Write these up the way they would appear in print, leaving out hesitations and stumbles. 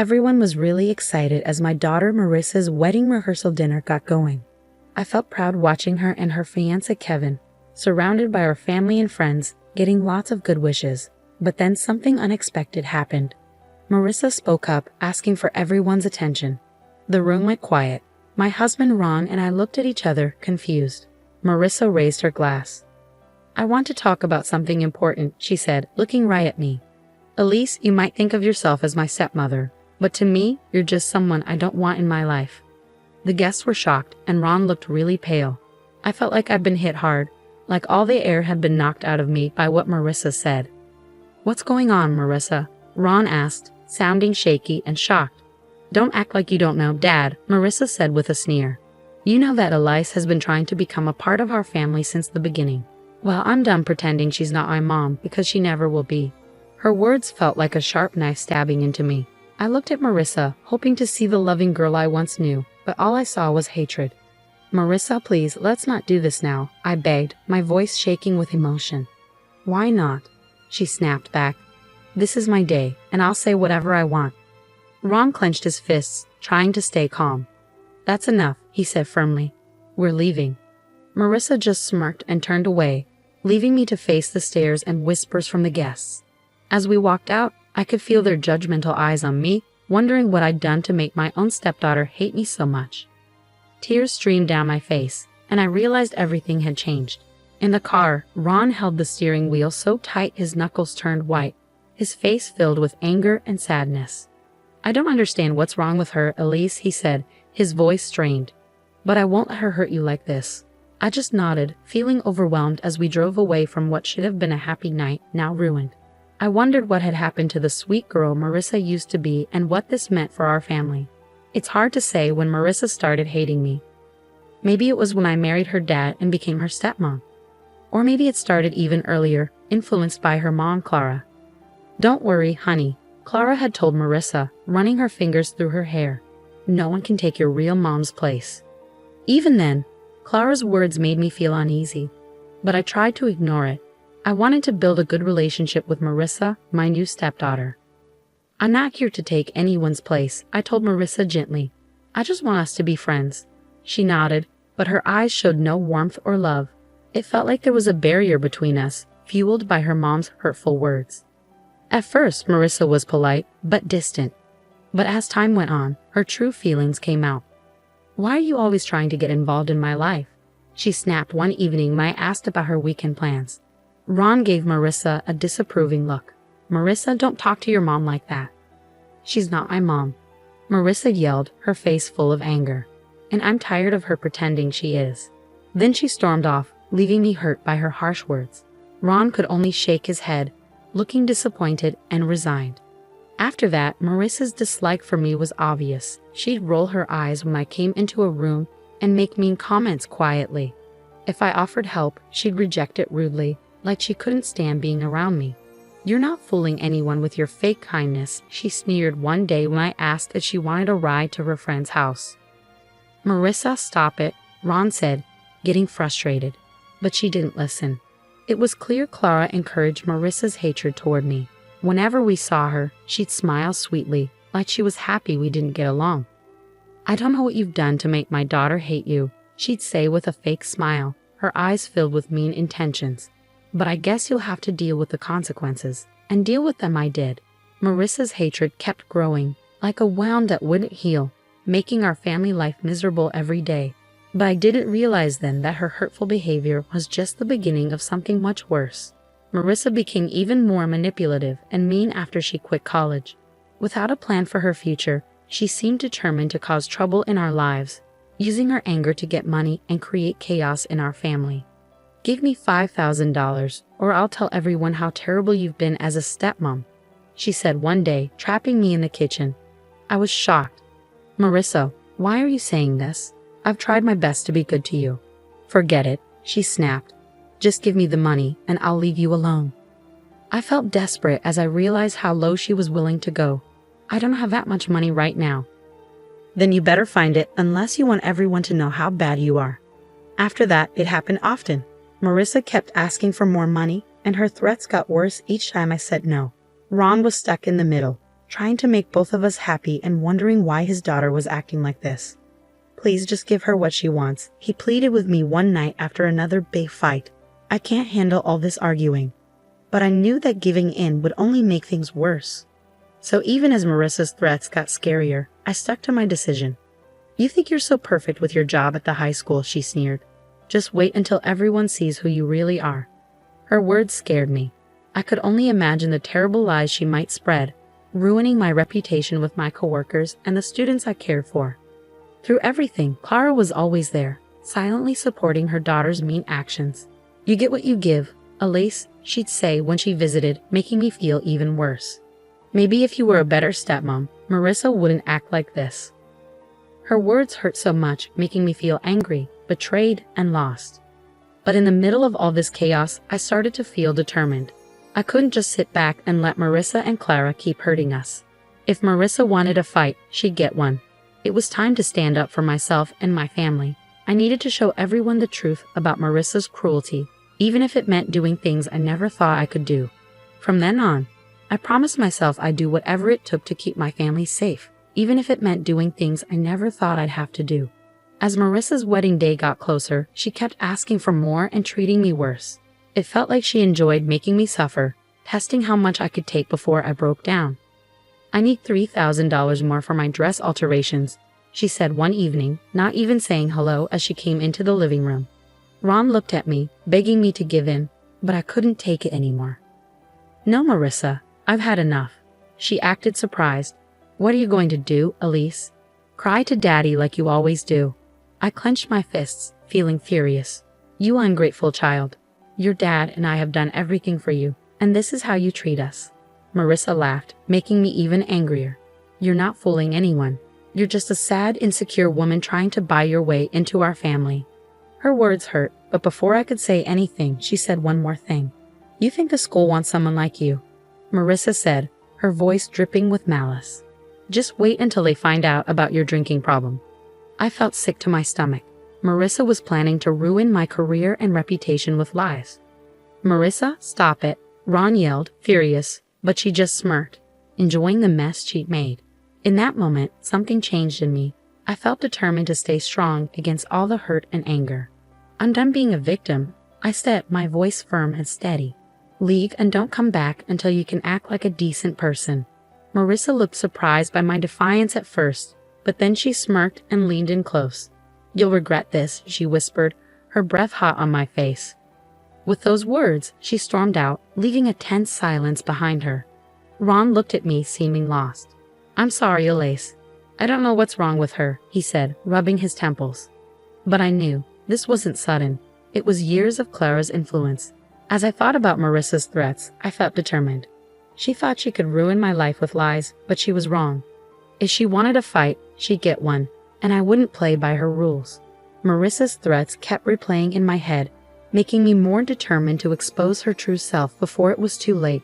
Everyone was really excited as my daughter Marissa's wedding rehearsal dinner got going. I felt proud watching her and her fiancé Kevin, surrounded by our family and friends, getting lots of good wishes. But then something unexpected happened. Marissa spoke up, asking for everyone's attention. The room went quiet. My husband Ron and I looked at each other, confused. Marissa raised her glass. "I want to talk about something important," she said, looking right at me. "Elise, you might think of yourself as my stepmother, but to me, you're just someone I don't want in my life." The guests were shocked, and Ron looked really pale. I felt like I'd been hit hard, like all the air had been knocked out of me by what Marissa said. "What's going on, Marissa?" Ron asked, sounding shaky and shocked. "Don't act like you don't know, Dad," Marissa said with a sneer. "You know that Elise has been trying to become a part of our family since the beginning. Well, I'm done pretending she's not my mom, because she never will be." Her words felt like a sharp knife stabbing into me. I looked at Marissa, hoping to see the loving girl I once knew, but all I saw was hatred. "Marissa, please, let's not do this now," I begged, my voice shaking with emotion. "Why not?" she snapped back. "This is my day, and I'll say whatever I want." Ron clenched his fists, trying to stay calm. "That's enough," he said firmly. "We're leaving." Marissa just smirked and turned away, leaving me to face the stares and whispers from the guests. As we walked out, I could feel their judgmental eyes on me, wondering what I'd done to make my own stepdaughter hate me so much. Tears streamed down my face, and I realized everything had changed. In the car, Ron held the steering wheel so tight his knuckles turned white, his face filled with anger and sadness. "I don't understand what's wrong with her, Elise," he said, his voice strained. "But I won't let her hurt you like this." I just nodded, feeling overwhelmed as we drove away from what should have been a happy night, now ruined. I wondered what had happened to the sweet girl Marissa used to be and what this meant for our family. It's hard to say when Marissa started hating me. Maybe it was when I married her dad and became her stepmom. Or maybe it started even earlier, influenced by her mom, Clara. "Don't worry, honey," Clara had told Marissa, running her fingers through her hair. "No one can take your real mom's place." Even then, Clara's words made me feel uneasy, but I tried to ignore it. I wanted to build a good relationship with Marissa, my new stepdaughter. "I'm not here to take anyone's place," I told Marissa gently. "I just want us to be friends." She nodded, but her eyes showed no warmth or love. It felt like there was a barrier between us, fueled by her mom's hurtful words. At first, Marissa was polite, but distant. But as time went on, her true feelings came out. "Why are you always trying to get involved in my life?" she snapped one evening when I asked about her weekend plans. Ron gave Marissa a disapproving look. "Marissa, don't talk to your mom like that." "She's not my mom," Marissa yelled, her face full of anger. "And I'm tired of her pretending she is." Then she stormed off, leaving me hurt by her harsh words. Ron could only shake his head, looking disappointed and resigned. After that, Marissa's dislike for me was obvious. She'd roll her eyes when I came into a room and make mean comments quietly. If I offered help, she'd reject it rudely, like she couldn't stand being around me. "You're not fooling anyone with your fake kindness," she sneered one day when I asked if she wanted a ride to her friend's house. "Marissa, stop it," Ron said, getting frustrated. But she didn't listen. It was clear Clara encouraged Marissa's hatred toward me. Whenever we saw her, she'd smile sweetly, like she was happy we didn't get along. "I don't know what you've done to make my daughter hate you," she'd say with a fake smile, her eyes filled with mean intentions. "But I guess you'll have to deal with the consequences." And deal with them I did. Marissa's hatred kept growing, like a wound that wouldn't heal, making our family life miserable every day. But I didn't realize then that her hurtful behavior was just the beginning of something much worse. Marissa became even more manipulative and mean after she quit college. Without a plan for her future, she seemed determined to cause trouble in our lives, using her anger to get money and create chaos in our family. "Give me $5,000, or I'll tell everyone how terrible you've been as a stepmom," she said one day, trapping me in the kitchen. I was shocked. "Marissa, why are you saying this? I've tried my best to be good to you." "Forget it," she snapped. "Just give me the money, and I'll leave you alone." I felt desperate as I realized how low she was willing to go. "I don't have that much money right now." "Then you better find it, unless you want everyone to know how bad you are." After that, it happened often. Marissa kept asking for more money, and her threats got worse each time I said no. Ron was stuck in the middle, trying to make both of us happy and wondering why his daughter was acting like this. Please just give her what she wants, he pleaded with me one night after another big fight. I can't handle all this arguing. But I knew that giving in would only make things worse. So even as Marissa's threats got scarier, I stuck to my decision. You think you're so perfect with your job at the high school, she sneered. Just wait until everyone sees who you really are. Her words scared me. I could only imagine the terrible lies she might spread, ruining my reputation with my coworkers and the students I cared for. Through everything, Clara was always there, silently supporting her daughter's mean actions. You get what you give, Elise, she'd say when she visited, making me feel even worse. Maybe if you were a better stepmom, Marissa wouldn't act like this. Her words hurt so much, making me feel angry, betrayed, and lost. But in the middle of all this chaos, I started to feel determined. I couldn't just sit back and let Marissa and Clara keep hurting us. If Marissa wanted a fight, she'd get one. It was time to stand up for myself and my family. I needed to show everyone the truth about Marissa's cruelty, even if it meant doing things I never thought I could do. From then on, I promised myself I'd do whatever it took to keep my family safe, even if it meant doing things I never thought I'd have to do. As Marissa's wedding day got closer, she kept asking for more and treating me worse. It felt like she enjoyed making me suffer, testing how much I could take before I broke down. I need $3,000 more for my dress alterations, she said one evening, not even saying hello as she came into the living room. Ron looked at me, begging me to give in, but I couldn't take it anymore. No, Marissa, I've had enough. She acted surprised. What are you going to do, Elise? Cry to Daddy like you always do. I clenched my fists, feeling furious. You ungrateful child. Your dad and I have done everything for you, and this is how you treat us. Marissa laughed, making me even angrier. You're not fooling anyone. You're just a sad, insecure woman trying to buy your way into our family. Her words hurt, but before I could say anything, she said one more thing. You think the school wants someone like you? Marissa said, her voice dripping with malice. Just wait until they find out about your drinking problem. I felt sick to my stomach. Marissa was planning to ruin my career and reputation with lies. Marissa, stop it, Ron yelled, furious, but she just smirked, enjoying the mess she'd made. In that moment, something changed in me. I felt determined to stay strong against all the hurt and anger. I'm done being a victim, I said, my voice firm and steady. Leave and don't come back until you can act like a decent person. Marissa looked surprised by my defiance at first, but then she smirked and leaned in close. You'll regret this, she whispered, her breath hot on my face. With those words, she stormed out, leaving a tense silence behind her. Ron looked at me, seeming lost. I'm sorry, Elise. I don't know what's wrong with her, he said, rubbing his temples. But I knew this wasn't sudden. It was years of Clara's influence. As I thought about Marissa's threats, I felt determined. She thought she could ruin my life with lies, but she was wrong. If she wanted a fight, she'd get one, and I wouldn't play by her rules. Marissa's threats kept replaying in my head, making me more determined to expose her true self before it was too late.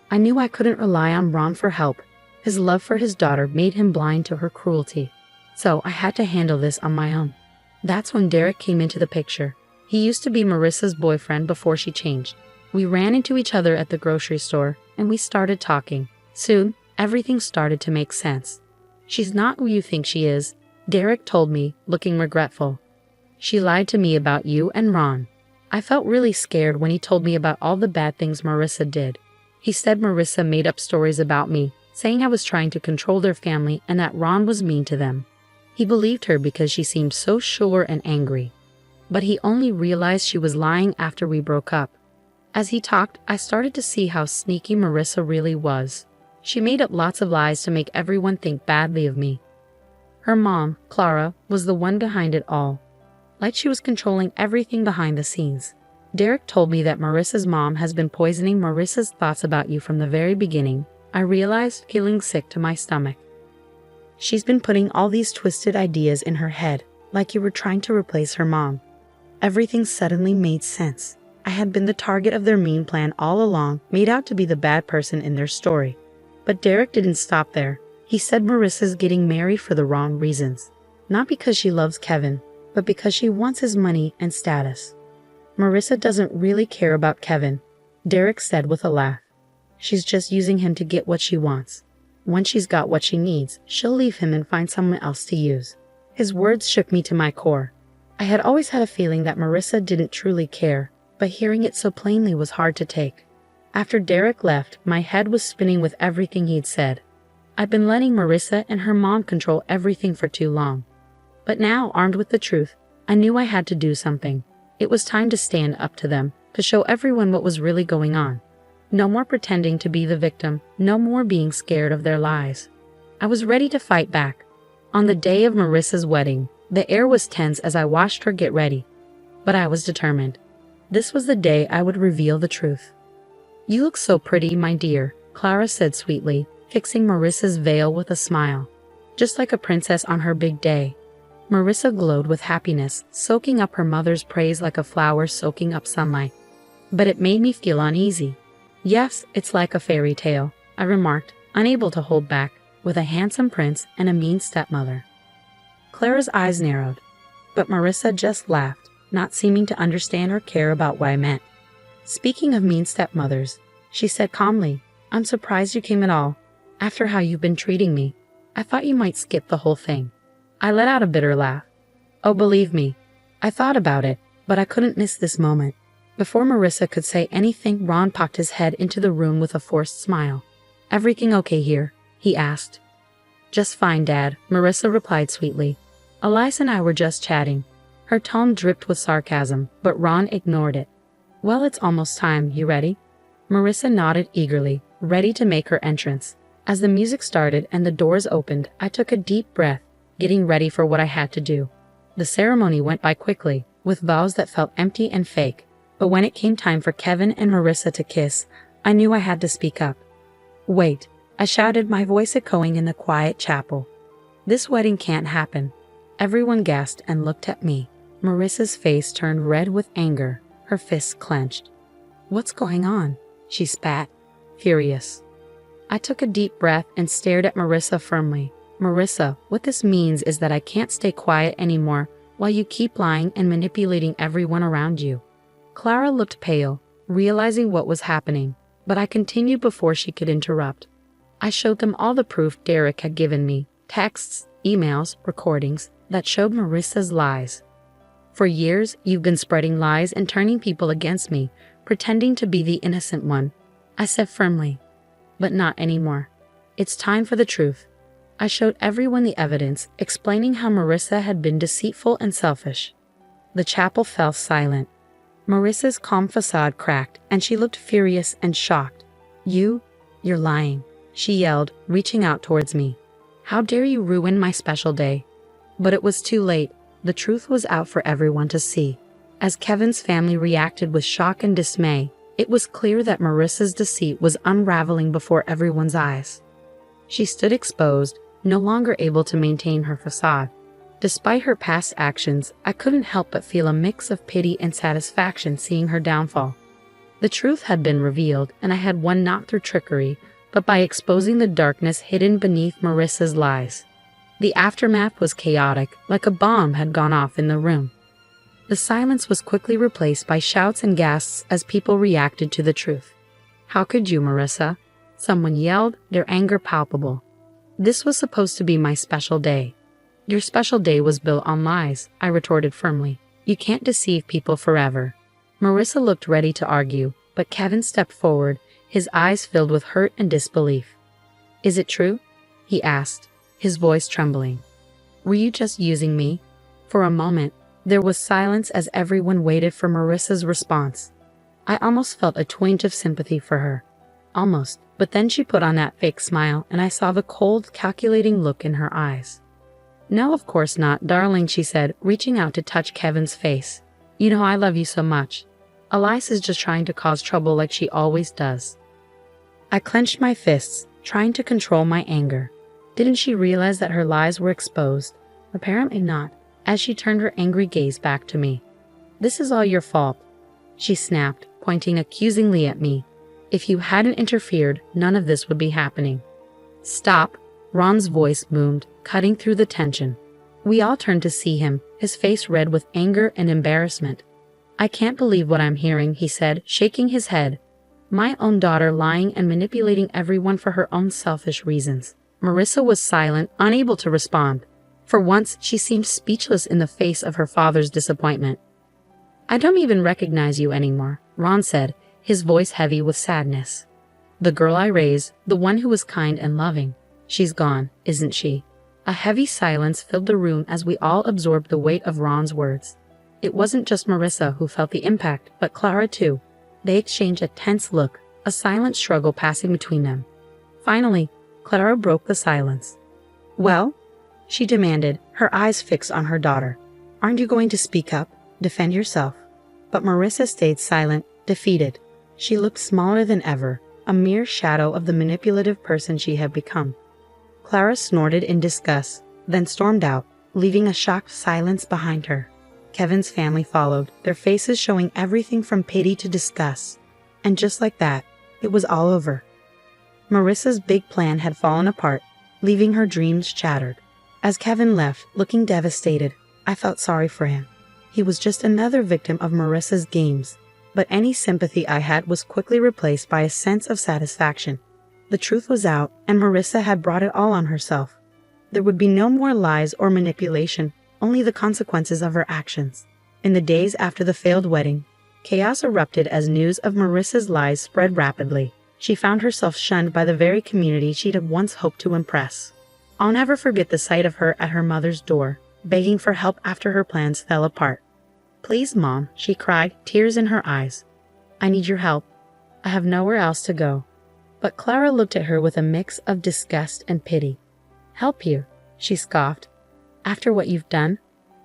I knew I couldn't rely on Ron for help. His love for his daughter made him blind to her cruelty. So I had to handle this on my own. That's when Derek came into the picture. He used to be Marissa's boyfriend before she changed. We ran into each other at the grocery store, and we started talking. Soon, everything started to make sense. She's not who you think she is, Derek told me, looking regretful. She lied to me about you and Ron. I felt really scared when he told me about all the bad things Marissa did. He said Marissa made up stories about me, saying I was trying to control their family and that Ron was mean to them. He believed her because she seemed so sure and angry. But he only realized she was lying after we broke up. As he talked, I started to see how sneaky Marissa really was. She made up lots of lies to make everyone think badly of me. Her mom, Clara, was the one behind it all. Like she was controlling everything behind the scenes. Derek told me that Marissa's mom has been poisoning Marissa's thoughts about you from the very beginning. I realized, feeling sick to my stomach. She's been putting all these twisted ideas in her head, like you were trying to replace her mom. Everything suddenly made sense. I had been the target of their mean plan all along, made out to be the bad person in their story. But Derek didn't stop there. He said Marissa's getting married for the wrong reasons. Not because she loves Kevin, but because she wants his money and status. Marissa doesn't really care about Kevin, Derek said with a laugh. She's just using him to get what she wants. Once she's got what she needs, she'll leave him and find someone else to use. His words shook me to my core. I had always had a feeling that Marissa didn't truly care, but hearing it so plainly was hard to take. After Derek left, my head was spinning with everything he'd said. I'd been letting Marissa and her mom control everything for too long. But now, armed with the truth, I knew I had to do something. It was time to stand up to them, to show everyone what was really going on. No more pretending to be the victim, no more being scared of their lies. I was ready to fight back. On the day of Marissa's wedding, the air was tense as I watched her get ready. But I was determined. This was the day I would reveal the truth. "You look so pretty, my dear," Clara said sweetly, fixing Marissa's veil with a smile. "Just like a princess on her big day." Marissa glowed with happiness, soaking up her mother's praise like a flower soaking up sunlight. But it made me feel uneasy. "Yes, it's like a fairy tale," I remarked, unable to hold back, "with a handsome prince and a mean stepmother." Clara's eyes narrowed, but Marissa just laughed, not seeming to understand or care about what I meant. "Speaking of mean stepmothers," she said calmly, "I'm surprised you came at all. After how you've been treating me, I thought you might skip the whole thing." I let out a bitter laugh. "Oh, believe me, I thought about it, but I couldn't miss this moment." Before Marissa could say anything, Ron popped his head into the room with a forced smile. "Everything okay here?" he asked. "Just fine, Dad," Marissa replied sweetly. "Elias and I were just chatting." Her tone dripped with sarcasm, but Ron ignored it. "Well, it's almost time. You ready?" Marissa nodded eagerly, ready to make her entrance. As the music started and the doors opened, I took a deep breath, getting ready for what I had to do. The ceremony went by quickly, with vows that felt empty and fake, but when it came time for Kevin and Marissa to kiss, I knew I had to speak up. "Wait," I shouted, my voice echoing in the quiet chapel. "This wedding can't happen." Everyone gasped and looked at me. Marissa's face turned red with anger, her fists clenched. "What's going on?" she spat, furious. I took a deep breath and stared at Marissa firmly. "Marissa, what this means is that I can't stay quiet anymore while you keep lying and manipulating everyone around you." Clara looked pale, realizing what was happening, but I continued before she could interrupt. I showed them all the proof Derek had given me, texts, emails, recordings, that showed Marissa's lies. "For years, you've been spreading lies and turning people against me, pretending to be the innocent one," I said firmly. "But not anymore. It's time for the truth." I showed everyone the evidence, explaining how Marissa had been deceitful and selfish. The chapel fell silent. Marissa's calm facade cracked, and she looked furious and shocked. You're lying," she yelled, reaching out towards me. "How dare you ruin my special day?" But it was too late. The truth was out for everyone to see. As Kevin's family reacted with shock and dismay, it was clear that Marissa's deceit was unraveling before everyone's eyes. She stood exposed, no longer able to maintain her facade. Despite her past actions, I couldn't help but feel a mix of pity and satisfaction seeing her downfall. The truth had been revealed, and I had won not through trickery, but by exposing the darkness hidden beneath Marissa's lies. The aftermath was chaotic, like a bomb had gone off in the room. The silence was quickly replaced by shouts and gasps as people reacted to the truth. "How could you, Marissa?" someone yelled, their anger palpable. "This was supposed to be my special day." "Your special day was built on lies," I retorted firmly. "You can't deceive people forever." Marissa looked ready to argue, but Kevin stepped forward, his eyes filled with hurt and disbelief. "Is it true?" he asked, his voice trembling. "Were you just using me?" For a moment, there was silence as everyone waited for Marissa's response. I almost felt a twinge of sympathy for her. Almost, but then she put on that fake smile and I saw the cold, calculating look in her eyes. "No, of course not, darling," she said, reaching out to touch Kevin's face. "You know I love you so much. Elias is just trying to cause trouble like she always does." I clenched my fists, trying to control my anger. Didn't she realize that her lies were exposed? Apparently not, as she turned her angry gaze back to me. "This is all your fault," she snapped, pointing accusingly at me. "If you hadn't interfered, none of this would be happening." "Stop," Ron's voice boomed, cutting through the tension. We all turned to see him, his face red with anger and embarrassment. "I can't believe what I'm hearing," he said, shaking his head. My own daughter lying and manipulating everyone for her own selfish reasons. Marissa was silent, unable to respond. For once, she seemed speechless in the face of her father's disappointment. "I don't even recognize you anymore," Ron said, his voice heavy with sadness. "The girl I raised, the one who was kind and loving, she's gone, isn't she?" A heavy silence filled the room as we all absorbed the weight of Ron's words. It wasn't just Marissa who felt the impact, but Clara too. They exchanged a tense look, a silent struggle passing between them. Finally, Clara broke the silence. "Well?" she demanded, her eyes fixed on her daughter. "Aren't you going to speak up, defend yourself?" But Marissa stayed silent, defeated. She looked smaller than ever, a mere shadow of the manipulative person she had become. Clara snorted in disgust, then stormed out, leaving a shocked silence behind her. Kevin's family followed, their faces showing everything from pity to disgust. And just like that, it was all over. Marissa's big plan had fallen apart, leaving her dreams shattered. As Kevin left, looking devastated, I felt sorry for him. He was just another victim of Marissa's games. But any sympathy I had was quickly replaced by a sense of satisfaction. The truth was out, and Marissa had brought it all on herself. There would be no more lies or manipulation, only the consequences of her actions. In the days after the failed wedding, chaos erupted as news of Marissa's lies spread rapidly. She found herself shunned by the very community she'd once hoped to impress. I'll never forget the sight of her at her mother's door, begging for help after her plans fell apart. "Please, Mom," she cried, tears in her eyes. "I need your help. I have nowhere else to go." But Clara looked at her with a mix of disgust and pity. "Help you?" she scoffed. "After what you've done?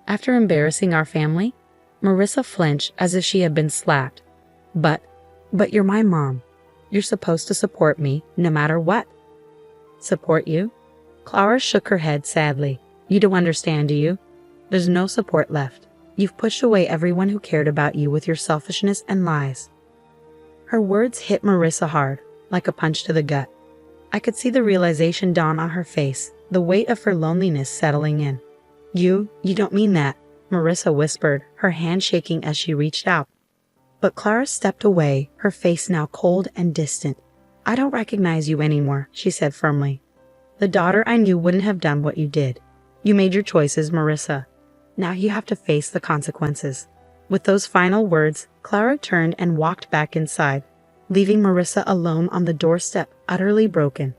After embarrassing our family?" Marissa flinched as if she had been slapped. But you're my mom. You're supposed to support me, no matter what." "Support you?" Clara shook her head sadly. "You don't understand, do you? There's no support left. You've pushed away everyone who cared about you with your selfishness and lies." Her words hit Marissa hard, like a punch to the gut. I could see the realization dawn on her face, the weight of her loneliness settling in. You don't mean that," Marissa whispered, her hand shaking as she reached out. But Clara stepped away, her face now cold and distant. "I don't recognize you anymore," she said firmly. "The daughter I knew wouldn't have done what you did. You made your choices, Marissa. Now you have to face the consequences." With those final words, Clara turned and walked back inside, leaving Marissa alone on the doorstep, utterly broken.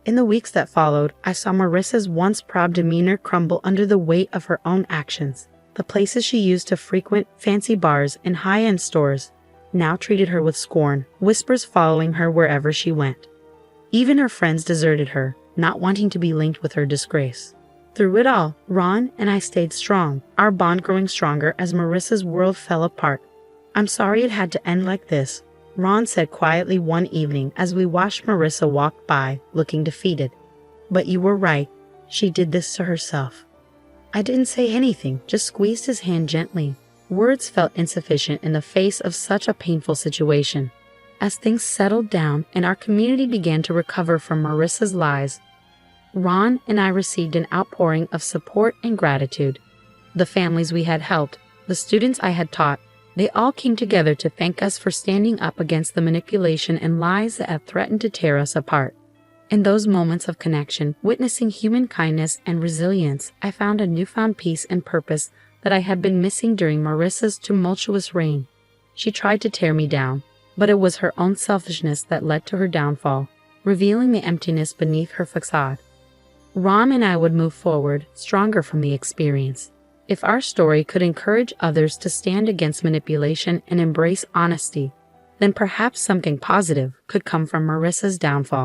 In the weeks that followed, I saw Marissa's once proud demeanor crumble under the weight of her own actions. The places she used to frequent, fancy bars and high-end stores, now treated her with scorn, whispers following her wherever she went. Even her friends deserted her, not wanting to be linked with her disgrace. Through it all, Ron and I stayed strong, our bond growing stronger as Marissa's world fell apart. "I'm sorry it had to end like this," Ron said quietly one evening as we watched Marissa walk by, looking defeated. "But you were right. She did this to herself." I didn't say anything, just squeezed his hand gently. Words felt insufficient in the face of such a painful situation. As things settled down and our community began to recover from Marissa's lies, Ron and I received an outpouring of support and gratitude. The families we had helped, the students I had taught, they all came together to thank us for standing up against the manipulation and lies that had threatened to tear us apart. In those moments of connection, witnessing human kindness and resilience, I found a newfound peace and purpose that I had been missing during Marissa's tumultuous reign. She tried to tear me down, but it was her own selfishness that led to her downfall, revealing the emptiness beneath her facade. Ram and I would move forward, stronger from the experience. If our story could encourage others to stand against manipulation and embrace honesty, then perhaps something positive could come from Marissa's downfall.